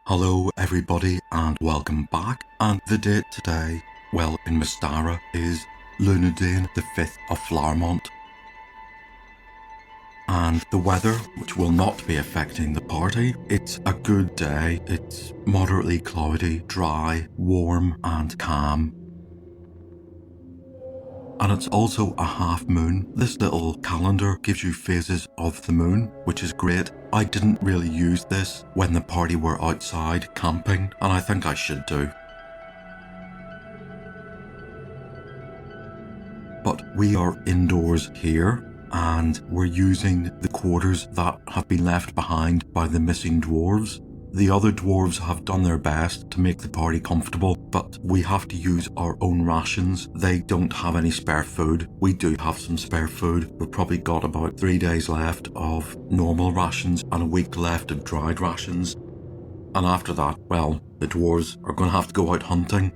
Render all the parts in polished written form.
Hello everybody and welcome back, and the date today, well, in Mystara is Lunadine the 5th of Flowermont. And the weather, which will not be affecting the party, it's a good day. It's moderately cloudy, dry, warm and calm. And it's also a half moon. This little calendar gives you phases of the moon, which is great. I didn't really use this when the party were outside camping, and I think I should do. But we are indoors here, and we're using the quarters that have been left behind by the missing dwarves. The other dwarves have done their best to make the party comfortable, but we have to use our own rations. They don't have any spare food. We do have some spare food. We've probably got about 3 days left of normal rations and a week left of dried rations. And after that, well, the dwarves are going to have to go out hunting.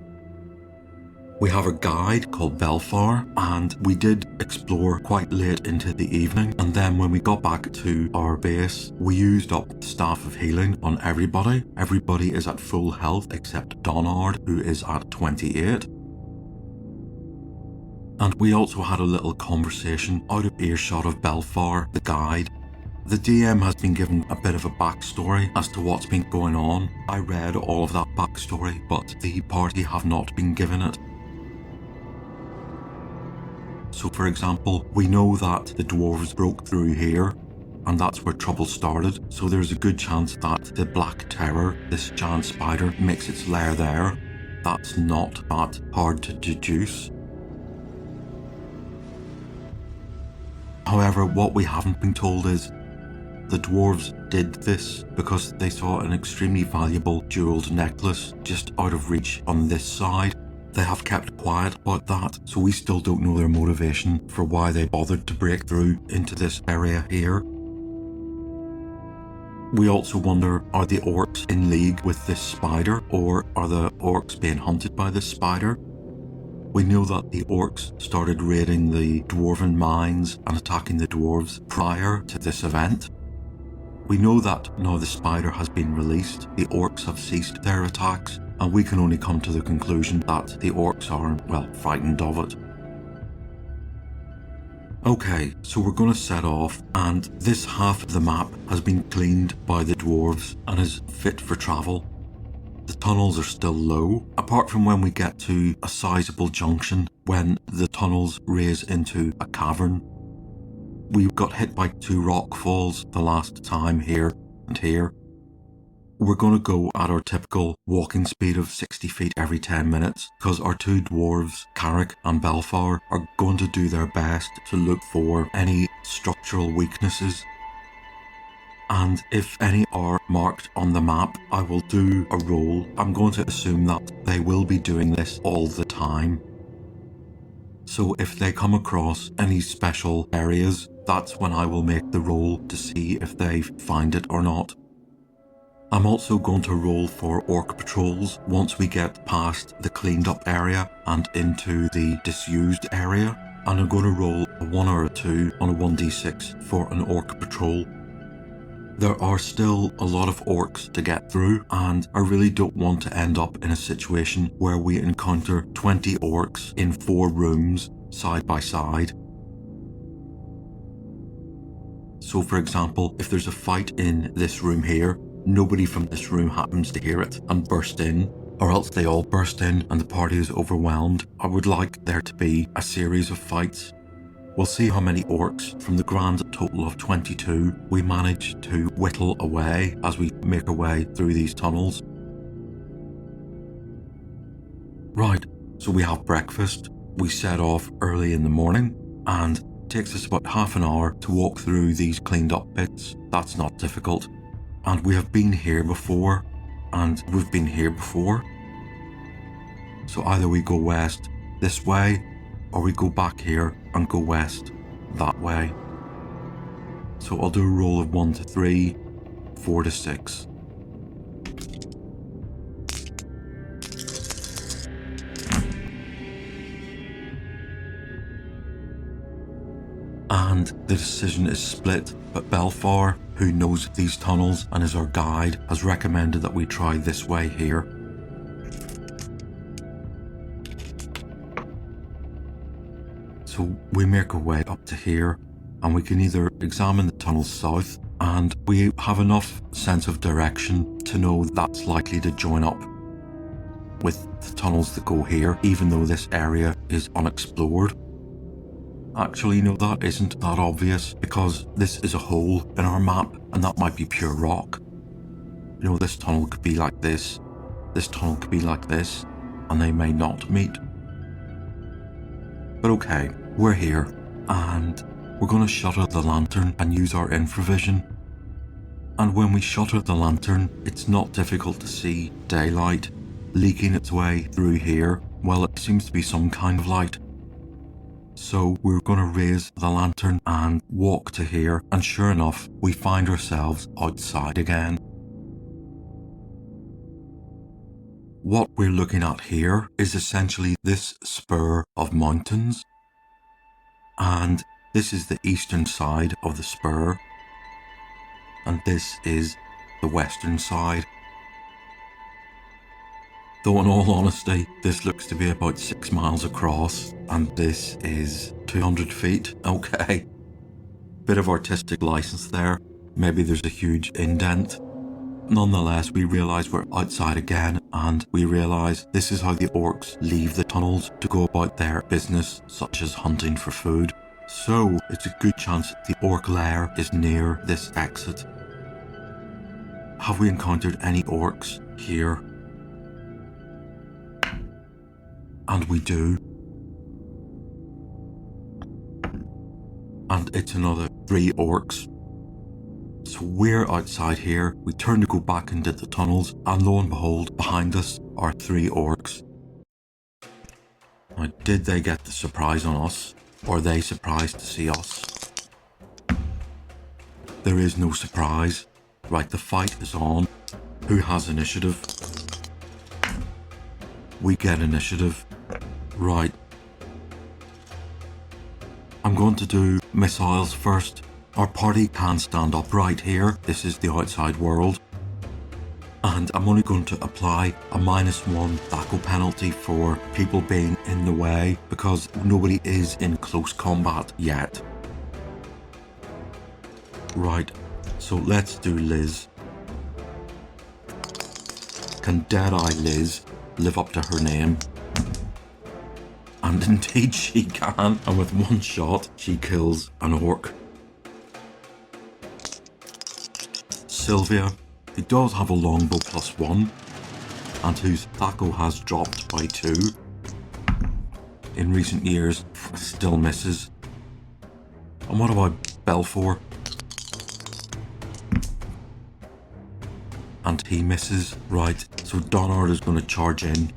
We have a guide called Belfar, and we did explore quite late into the evening, and then when we got back to our base, we used up the staff of healing on everybody. Everybody is at full health except Donard, who is at 28. And we also had a little conversation out of earshot of Belfar, the guide. The DM has been given a bit of a backstory as to what's been going on. I read all of that backstory, but the party have not been given it. So for example, we know that the dwarves broke through here, and that's where trouble started, so there's a good chance that the Black Terror, this giant spider, makes its lair there. That's not that hard to deduce. However, what we haven't been told is the dwarves did this because they saw an extremely valuable jeweled necklace just out of reach on this side. They have kept quiet about that, so we still don't know their motivation for why they bothered to break through into this area here. We also wonder, are the orcs in league with this spider, or are the orcs being hunted by this spider? We know that the orcs started raiding the dwarven mines and attacking the dwarves prior to this event. We know that now the spider has been released, the orcs have ceased their attacks, and we can only come to the conclusion that the orcs are, well, frightened of it. Okay, so we're going to set off, and this half of the map has been cleaned by the dwarves and is fit for travel. The tunnels are still low, apart from when we get to a sizable junction when the tunnels raise into a cavern. We got hit by 2 rock falls the last time here and here. We're going to go at our typical walking speed of 60 feet every 10 minutes because our 2 dwarves, Carrick and Belfar, are going to do their best to look for any structural weaknesses. And if any are marked on the map, I will do a roll. I'm going to assume that they will be doing this all the time. So if they come across any special areas, that's when I will make the roll to see if they find it or not. I'm also going to roll for orc patrols once we get past the cleaned up area and into the disused area, and I'm going to roll a 1 or a 2 on a 1d6 for an orc patrol. There are still a lot of orcs to get through, and I really don't want to end up in a situation where we encounter 20 orcs in 4 rooms side by side. So for example, if there's a fight in this room here, nobody from this room happens to hear it and burst in, or else they all burst in and the party is overwhelmed. I would like there to be a series of fights. We'll see how many orcs from the grand total of 22 we manage to whittle away as we make our way through these tunnels. Right, so we have breakfast. We set off early in the morning, and it takes us about half an hour to walk through these cleaned up bits. That's not difficult. And we have been here before, and we've been here before. So either we go west this way, or we go back here and go west that way. So I'll do a roll of 1 to 3, 4 to 6. And the decision is split, but Belfar, who knows these tunnels and is our guide, has recommended that we try this way here. So we make our way up to here, and we can either examine the tunnels south, and we have enough sense of direction to know that's likely to join up with the tunnels that go here, even though this area is unexplored. Actually, no, that isn't that obvious, because this is a hole in our map, and that might be pure rock. You know, this tunnel could be like this tunnel could be like this, and they may not meet. But okay, we're here, and we're going to shutter the lantern and use our infravision. And when we shutter the lantern, it's not difficult to see daylight leaking its way through here. Well, it seems to be some kind of light. So we're going to raise the lantern and walk to here, and sure enough, we find ourselves outside again. What we're looking at here is essentially this spur of mountains, and this is the eastern side of the spur, and this is the western side. Though in all honesty, this looks to be about 6 miles across, and this is 200 feet. Okay. Bit of artistic license there. Maybe there's a huge indent. Nonetheless, we realise we're outside again, and we realise this is how the orcs leave the tunnels to go about their business, such as hunting for food. So it's a good chance that the orc lair is near this exit. Have we encountered any orcs here? And we do. And it's another 3 orcs. So we're outside here, we turn to go back into the tunnels, and lo and behold, behind us are 3 orcs. Now, did they get the surprise on us, or are they surprised to see us? There is no surprise. Right, the fight is on. Who has initiative? We get initiative. Right. I'm going to do missiles first. Our party can stand upright here. This is the outside world. And I'm only going to apply a -1 tackle penalty for people being in the way, because nobody is in close combat yet. Right, so let's do Liz. Can Deadeye Liz live up to her name? And indeed she can, and with 1 shot she kills an orc. Sylvia, who does have a longbow +1, and whose tackle has dropped by 2 in recent years, still misses. And what about Belfour? And he misses. Right, so Donard is going to charge in.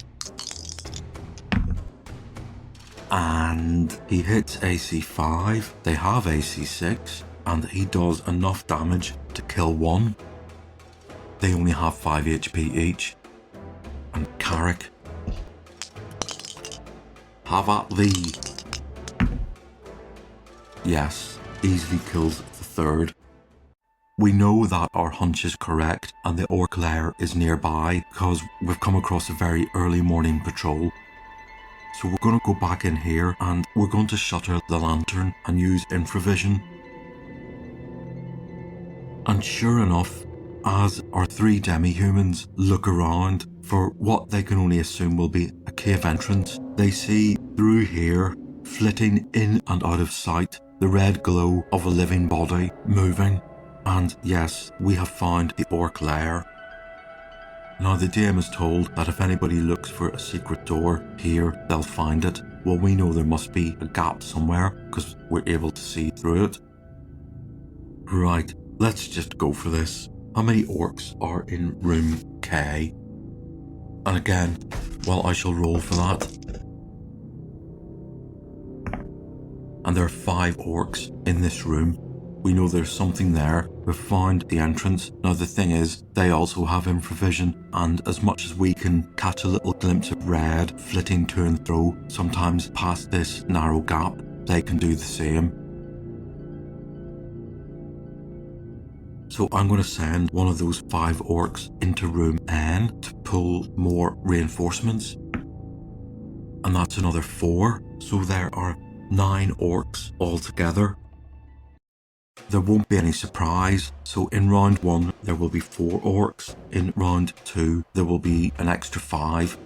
And he hits AC 5, they have AC 6, and he does enough damage to kill 1. They only have 5 HP each. And Carrick, have at thee. Yes, easily kills the 3rd. We know that our hunch is correct and the orc lair is nearby, because we've come across a very early morning patrol. So we're going to go back in here, and we're going to shutter the lantern and use infravision. And sure enough, as our 3 demi-humans look around for what they can only assume will be a cave entrance, they see through here, flitting in and out of sight, the red glow of a living body moving. And yes, we have found the orc lair. Now the DM is told that if anybody looks for a secret door here, they'll find it. Well, we know there must be a gap somewhere, because we're able to see through it. Right, let's just go for this. How many orcs are in room K? And again, well, I shall roll for that. And there are 5 orcs in this room. We know there's something there. We've found the entrance. Now the thing is, they also have infravision, and as much as we can catch a little glimpse of red flitting to and fro, sometimes past this narrow gap, they can do the same. So I'm going to send one of those 5 orcs into room N to pull more reinforcements. And that's another 4. So there are 9 orcs altogether. There won't be any surprise. So in round 1 there will be 4 orcs. In round 2 there will be an extra 5.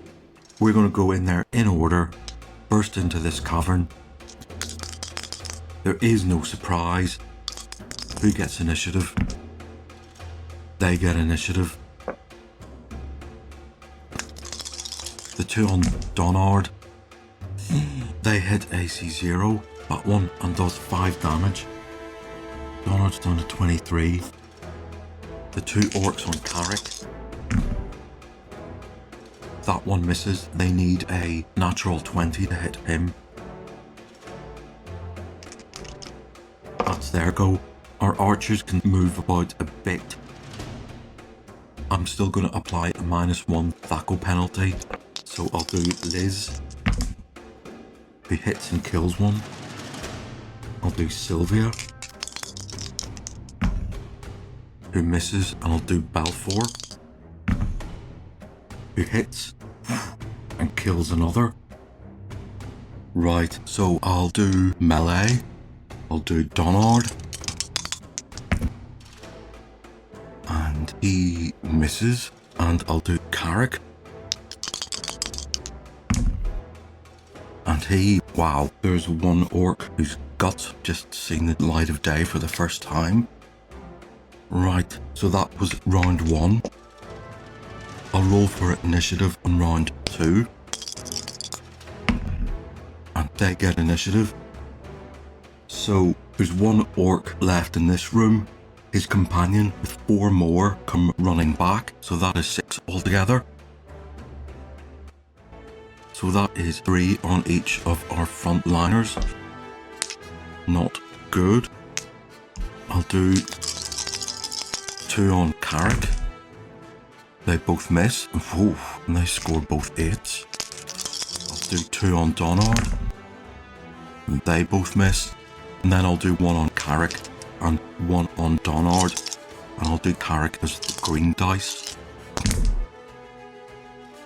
We're going to go in there in order, burst into this cavern. There is no surprise. Who gets initiative? They get initiative. The 2 on Donard. They hit AC 0, that one, and does 5 damage. Donard's down to 23. The 2 orcs on Carrick. That one misses. They need a natural 20 to hit him. That's their go. Our archers can move about a bit. I'm still going to apply a -1 THACO penalty. So I'll do Liz, who hits and kills one. I'll do Sylvia, who misses, and I'll do Balfour, who hits and kills another. Right, so I'll do melee. I'll do Donard, and he misses, and I'll do Carrick, and he, wow, there's one orc whose guts just seen the light of day for the first time. Right, so that was round 1. I'll roll for initiative on round 2, and they get initiative. So there's 1 orc left in this room. His companion with 4 more come running back, so that is 6 altogether. So that is 3 on each of our front liners. Not good. I'll do 2 on Carrick. They both miss. Whoa, and they score both 8s. I'll do 2 on Donard. And they both miss. And then I'll do 1 on Carrick and 1 on Donard. And I'll do Carrick as the green dice.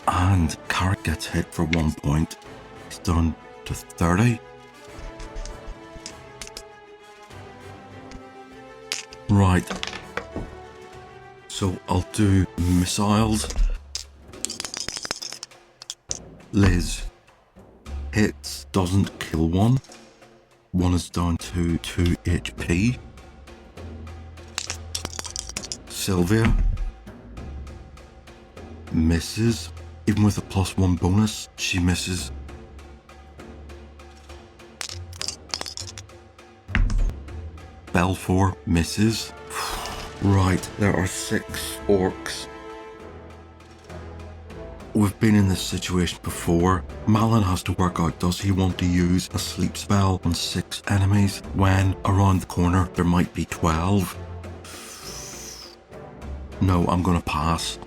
And Carrick gets hit for 1 point. He's down to 30. Right. So I'll do missiles. Liz hits, doesn't kill one. One is down to 2 HP. Sylvia misses. Even with a +1 bonus, she misses. Balfour misses. Right, there are 6 orcs. We've been in this situation before. Malin has to work out, does he want to use a sleep spell on 6 enemies when around the corner there might be 12? No, I'm gonna pass.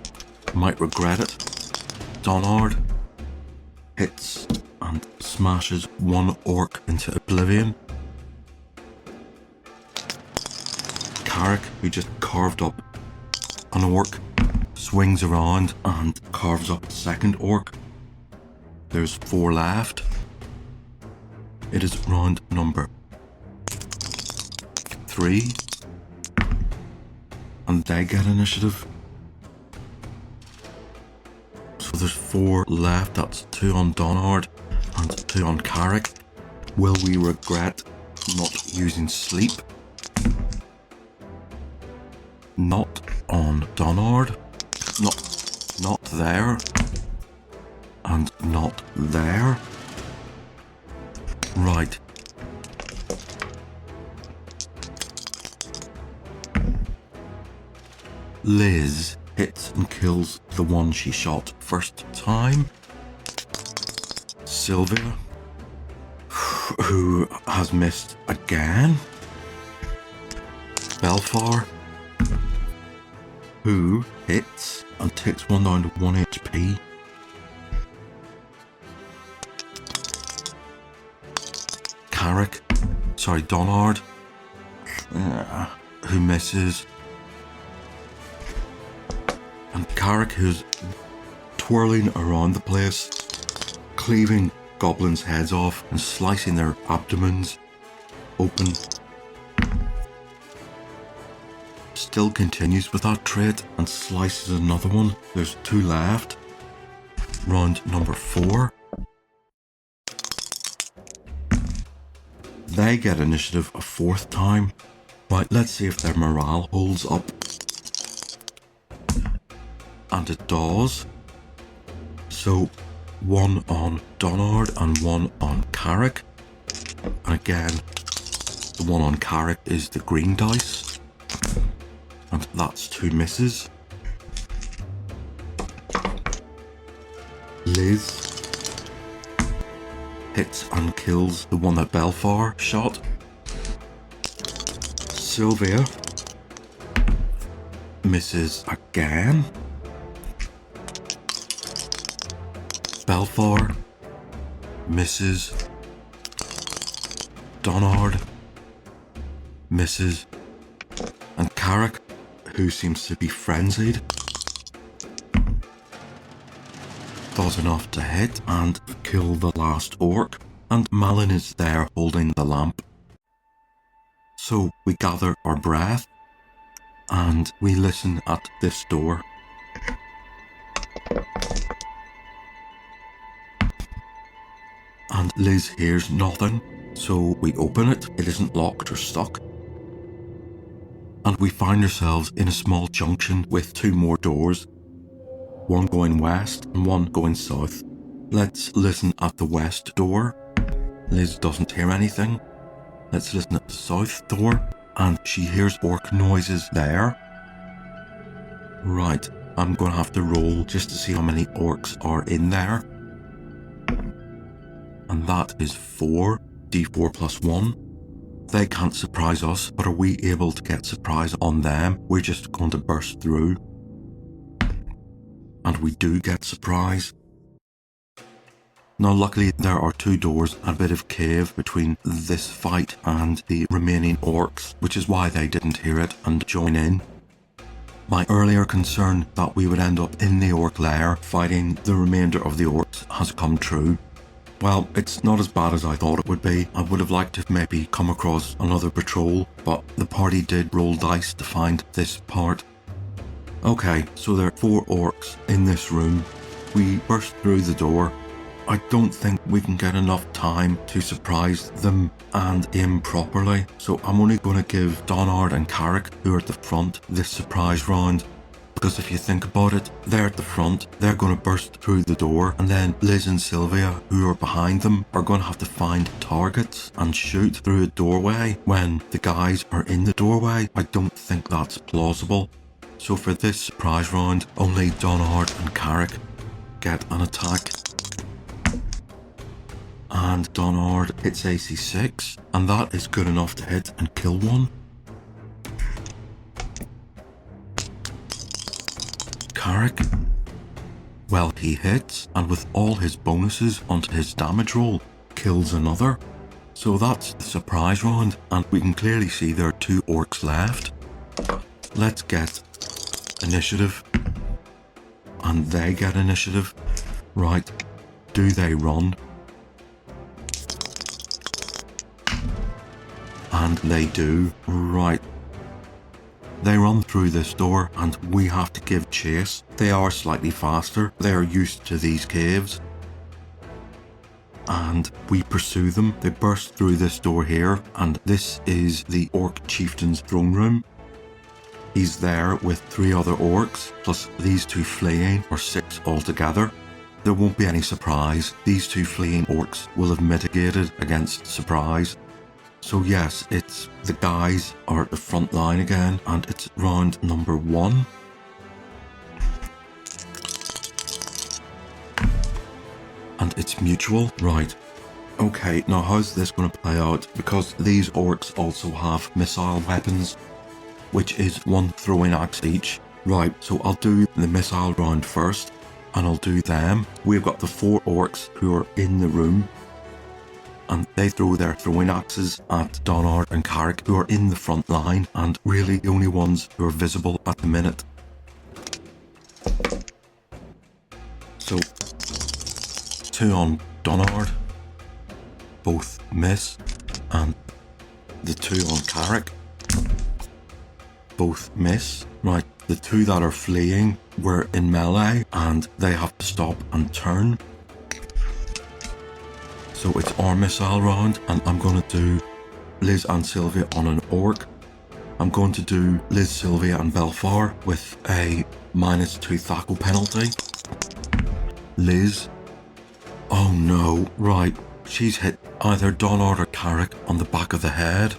Might regret it. Donard hits and smashes 1 orc into oblivion. Carrick, who just carved up an orc, swings around and carves up a 2nd orc. There's 4 left. It is round number 3. And they get initiative. So there's 4 left. That's 2 on Donard and 2 on Carrick. Will we regret not using sleep? Not on Donard. Not there. And not there. Right. Liz hits and kills the one she shot first time. Sylvia, who has missed again. Balfour, who hits and takes one down to 1 HP. Donard, who misses. and Carrick, who's twirling around the place, cleaving goblins' heads off and slicing their abdomens open. Still continues with that trait and slices another one. There's 2 left. Round number 4. They get initiative a 4th time. Right, let's see if their morale holds up. And it does. So 1 on Donard and 1 on Carrick. And again, the 1 on Carrick is the green dice. And that's 2 misses. Liz hits and kills the one that Belfar shot. Sylvia misses again. Belfar misses. Donard misses. And Carrick, who seems to be frenzied, does enough to hit and kill the last orc, and Malin is there holding the lamp. So we gather our breath and we listen at this door. And Liz hears nothing, so we open it. It isn't locked or stuck. And we find ourselves in a small junction with 2 more doors. 1 going west and 1 going south. Let's listen at the west door. Liz doesn't hear anything. Let's listen at the south door, and she hears orc noises there. Right, I'm going to have to roll just to see how many orcs are in there. And that is 4, d4 plus 1. They can't surprise us, but are we able to get surprise on them? We're just going to burst through. And we do get surprise. Now luckily there are 2 doors and a bit of cave between this fight and the remaining orcs, which is why they didn't hear it and join in. My earlier concern that we would end up in the orc lair fighting the remainder of the orcs has come true. Well, it's not as bad as I thought it would be. I would have liked to maybe come across another patrol, but the party did roll dice to find this part. Okay, so there are 4 orcs in this room. We burst through the door. I don't think we can get enough time to surprise them and aim properly, so I'm only going to give Donard and Carrick, who are at the front, this surprise round. Because if you think about it, they're at the front, they're going to burst through the door, and then Liz and Sylvia, who are behind them, are going to have to find targets and shoot through a doorway when the guys are in the doorway. I don't think that's plausible. So for this surprise round, only Donard and Carrick get an attack. And Donard hits AC 6, and that is good enough to hit and kill one. Carrick, well, he hits, and with all his bonuses onto his damage roll, kills another. So that's the surprise round, and we can clearly see there are 2 orcs left. Let's get initiative. And they get initiative. Right, do they run? And they do. Right. They run through this door and we have to give chase. They are slightly faster. They are used to these caves. And we pursue them. They burst through this door here, and this is the Orc Chieftain's throne room. He's there with 3 other orcs, plus these 2 fleeing, or 6 altogether. There won't be any surprise. These 2 fleeing orcs will have mitigated against surprise. So yes, it's the guys are at the front line again, and it's round number 1. And it's mutual. Right. Okay, now how's this going to play out? Because these orcs also have missile weapons, which is 1 throwing axe each. Right, so I'll do the missile round first, and I'll do them. We've got the 4 orcs who are in the room, and they throw their throwing axes at Donard and Carrick, who are in the front line, and really the only ones who are visible at the minute. So 2 on Donard, both miss, and the 2 on Carrick, both miss. Right, the 2 that are fleeing were in melee and they have to stop and turn. So it's our missile round, and I'm going to do Liz and Sylvia on an orc. I'm going to do Liz, Sylvia and Belfar with a -2 thackle penalty. Liz. Oh no, right. She's hit either Donard or Carrick on the back of the head.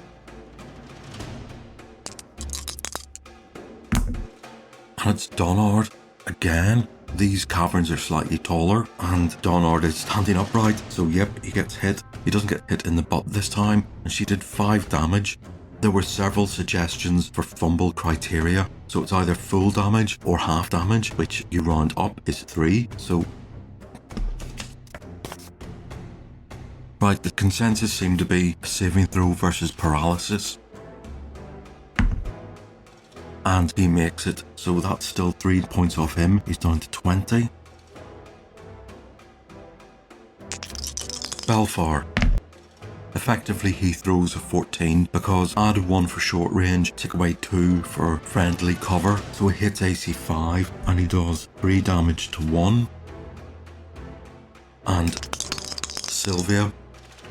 And it's Donard again. These caverns are slightly taller and Donard is standing upright. So yep, he gets hit. He doesn't get hit in the butt this time, and she did 5 damage. There were several suggestions for fumble criteria. So it's either full damage or half damage, which you round up is 3. So right, the consensus seemed to be saving throw versus paralysis. And he makes it, so that's still 3 points off him. He's down to 20. Belfar. Effectively, he throws a 14 because add 1 for short range, take away 2 for friendly cover. So he hits AC 5 and he does 3 damage to 1. And Sylvia,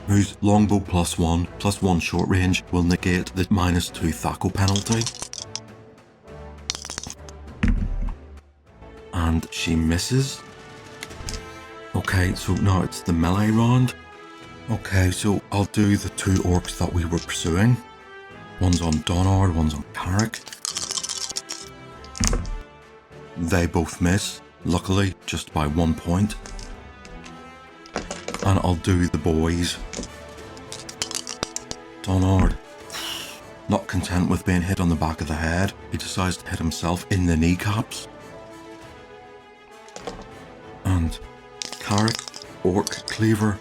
whose longbow +1 short range will negate the -2 thackle penalty. And she misses. Okay, so now it's the melee round. Okay, so I'll do the 2 orcs that we were pursuing. One's on Donard, one's on Carrick. They both miss, luckily, just by 1 point. And I'll do the boys. Donard, not content with being hit on the back of the head, he decides to hit himself in the kneecaps. And Carrick, orc cleaver.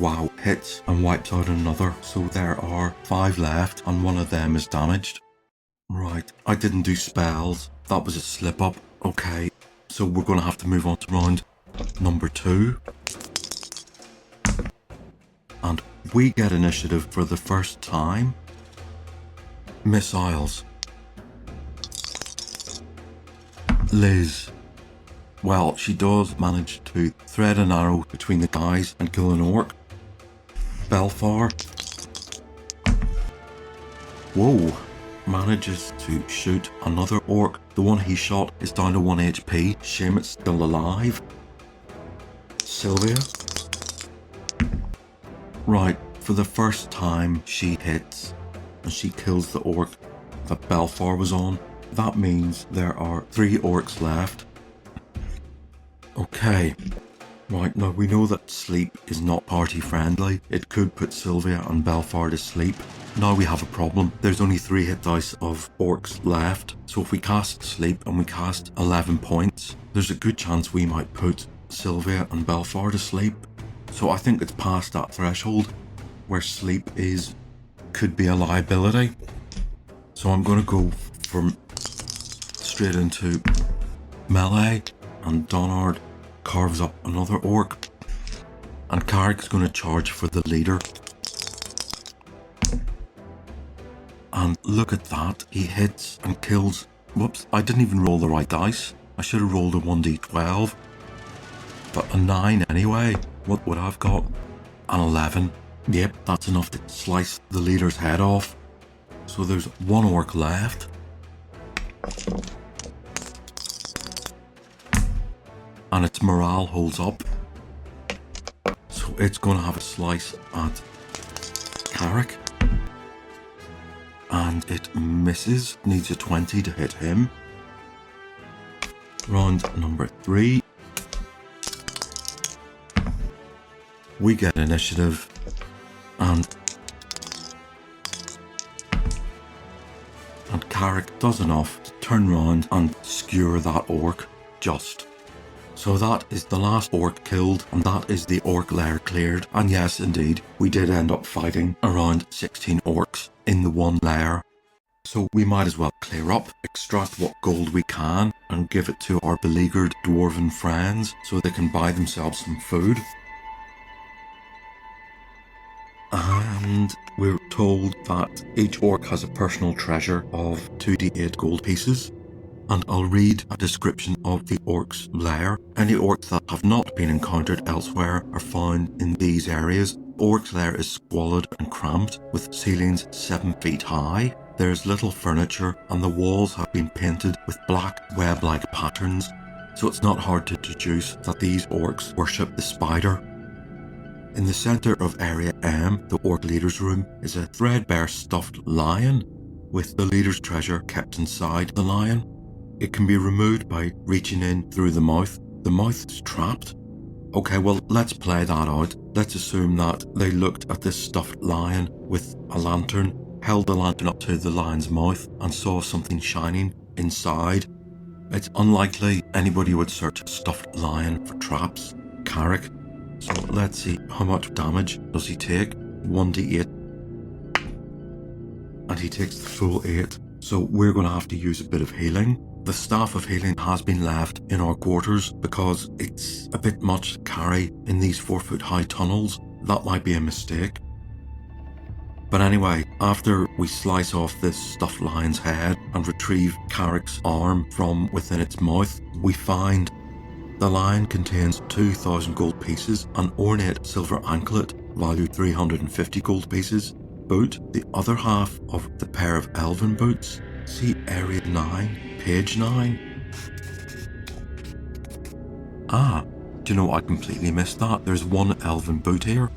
Wow, hits and wipes out another. So there are 5 left and one of them is damaged. Right, I didn't do spells. That was a slip up. Okay, so we're going to have to move on to round number 2. And we get initiative for the first time. Missiles. Liz. Well, she does manage to thread an arrow between the guys and kill an orc. Belfar. Whoa. Manages to shoot another orc. The one he shot is down to 1 HP. Shame it's still alive. Sylvia. Right, for the first time she hits and she kills the orc that Belfar was on. That means there are 3 orcs left. Okay, right, now we know that sleep is not party friendly. It could put Sylvia and Belfar to sleep. Now we have a problem. There's only 3 hit dice of orcs left. So if we cast sleep and we cast 11 points, there's a good chance we might put Sylvia and Belfar to sleep. So I think it's past that threshold where sleep could be a liability. So I'm going to go from straight into melee. And Donard carves up another orc. And Carrick's going to charge for the leader. And look at that. He hits and kills. Whoops, I didn't even roll the right dice. I should have rolled a 1d12. But a 9 anyway. What would I've got? An 11. Yep, that's enough to slice the leader's head off. So there's 1 orc left. And its morale holds up. So it's going to have a slice at Carrick. And it misses. Needs a 20 to hit him. Round number 3. We get initiative. And Carrick does enough to turn round and skewer that orc. Just. So that is the last orc killed, and that is the orc lair cleared. And yes, indeed, we did end up fighting around 16 orcs in the one lair. So we might as well clear up, extract what gold we can, and give it to our beleaguered dwarven friends so they can buy themselves some food. And we're told that each orc has a personal treasure of 2d8 gold pieces. And I'll read a description of the orc's lair. Any orcs that have not been encountered elsewhere are found in these areas. Orc's lair is squalid and cramped, with ceilings 7 feet high. There's little furniture, and the walls have been painted with black web-like patterns, so it's not hard to deduce that these orcs worship the spider. In the centre of Area M, the orc leader's room, is a threadbare stuffed lion, with the leader's treasure kept inside the lion. It can be removed by reaching in through the mouth. The mouth is trapped. Okay, well, let's play that out. Let's assume that they looked at this stuffed lion with a lantern, held the lantern up to the lion's mouth, and saw something shining inside. It's unlikely anybody would search a stuffed lion for traps. Carrick. So let's see, how much damage does he take? 1d8. And he takes the full 8. So we're going to have to use a bit of healing. The staff of healing has been left in our quarters because it's a bit much to carry in these 4-foot high tunnels. That might be a mistake. But anyway, after we slice off this stuffed lion's head and retrieve Carrick's arm from within its mouth, we find the lion contains 2,000 gold pieces, an ornate silver anklet, valued 350 gold pieces, boot, the other half of the pair of elven boots. See area 9, page 9. Ah, do you know, I completely missed that. There's one elven boot here.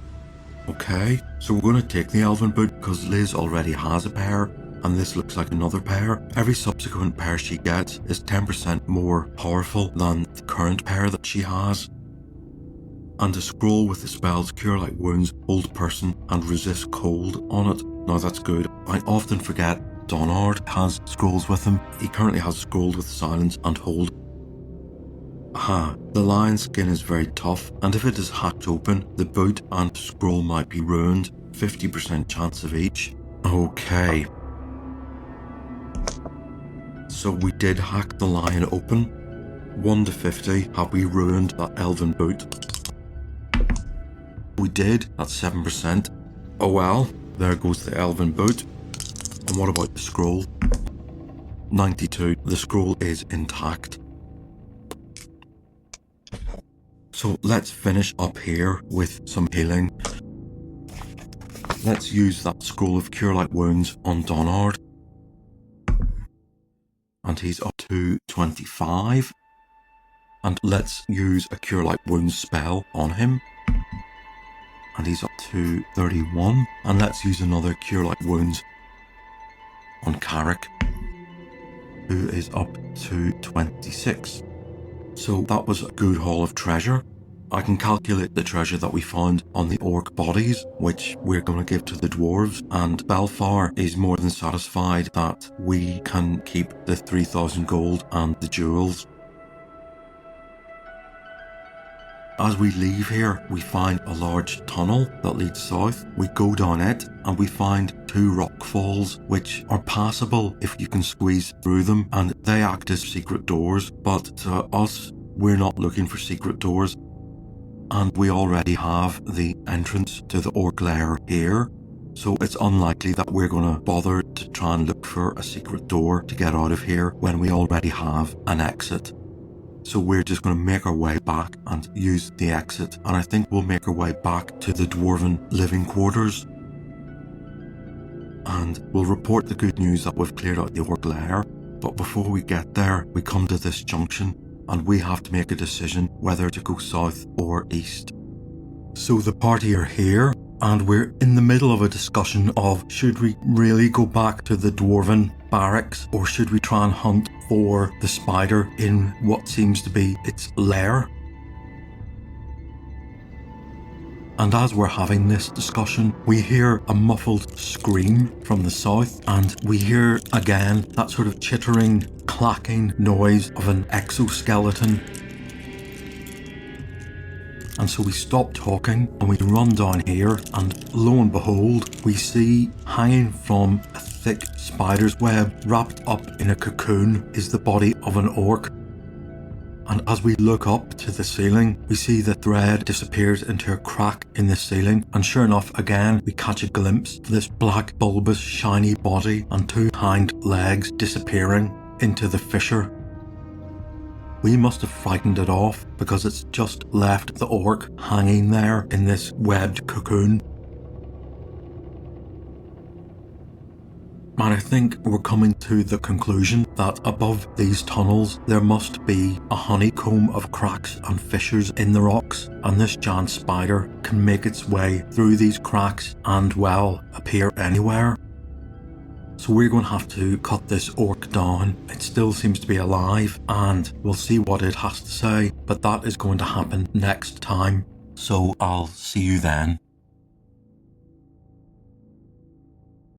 Okay, so we're going to take the elven boot because Liz already has a pair, and this looks like another pair. Every subsequent pair she gets is 10% more powerful than the current pair that she has. And a scroll with the spells Cure Light Wounds, Hold Person, and Resist Cold on it. Now that's good. I often forget Donard has scrolls with him. He currently has scrolls with Silence and Hold. Aha, the lion's skin is very tough, and if it is hacked open, the boot and scroll might be ruined. 50% chance of each. Okay. So we did hack the lion open. 1 to 50, have we ruined that elven boot? We did, that's 7%. Oh well, there goes the elven boot. And what about the scroll? 92, the scroll is intact. So let's finish up here with some healing. Let's use that scroll of Cure Light Wounds on Donard. And he's up to 25. And let's use a Cure Light Wounds spell on him. And he's up to 31. And let's use another Cure Light Wounds on Carrick, who is up to 26. So that was a good haul of treasure. I can calculate the treasure that we found on the orc bodies, which we're going to give to the dwarves, and Belfar is more than satisfied that we can keep the 3,000 gold and the jewels. As we leave here, we find a large tunnel that leads south. We go down it and we find 2 rock falls which are passable if you can squeeze through them, and they act as secret doors, but to us, we're not looking for secret doors. And we already have the entrance to the orc lair here, so it's unlikely that we're going to bother to try and look for a secret door to get out of here when we already have an exit. So we're just going to make our way back and use the exit, and I think we'll make our way back to the dwarven living quarters. And we'll report the good news that we've cleared out the orc lair, but before we get there, we come to this junction, and we have to make a decision whether to go south or east. So the party are here, and we're in the middle of a discussion of should we really go back to the dwarven barracks, or should we try and hunt for the spider in what seems to be its lair. And as we're having this discussion, we hear a muffled scream from the south, and we hear again that sort of chittering, clacking noise of an exoskeleton. And so we stop talking and we run down here, and lo and behold, we see hanging from a thick spider's web wrapped up in a cocoon is the body of an orc. And as we look up to the ceiling, we see the thread disappears into a crack in the ceiling, and sure enough, again, we catch a glimpse of this black, bulbous, shiny body and 2 hind legs disappearing into the fissure. We must have frightened it off because it's just left the orc hanging there in this webbed cocoon. And I think we're coming to the conclusion that above these tunnels there must be a honeycomb of cracks and fissures in the rocks, and this giant spider can make its way through these cracks and, well, appear anywhere. So we're going to have to cut this orc down. It still seems to be alive, and we'll see what it has to say, but that is going to happen next time. So I'll see you then.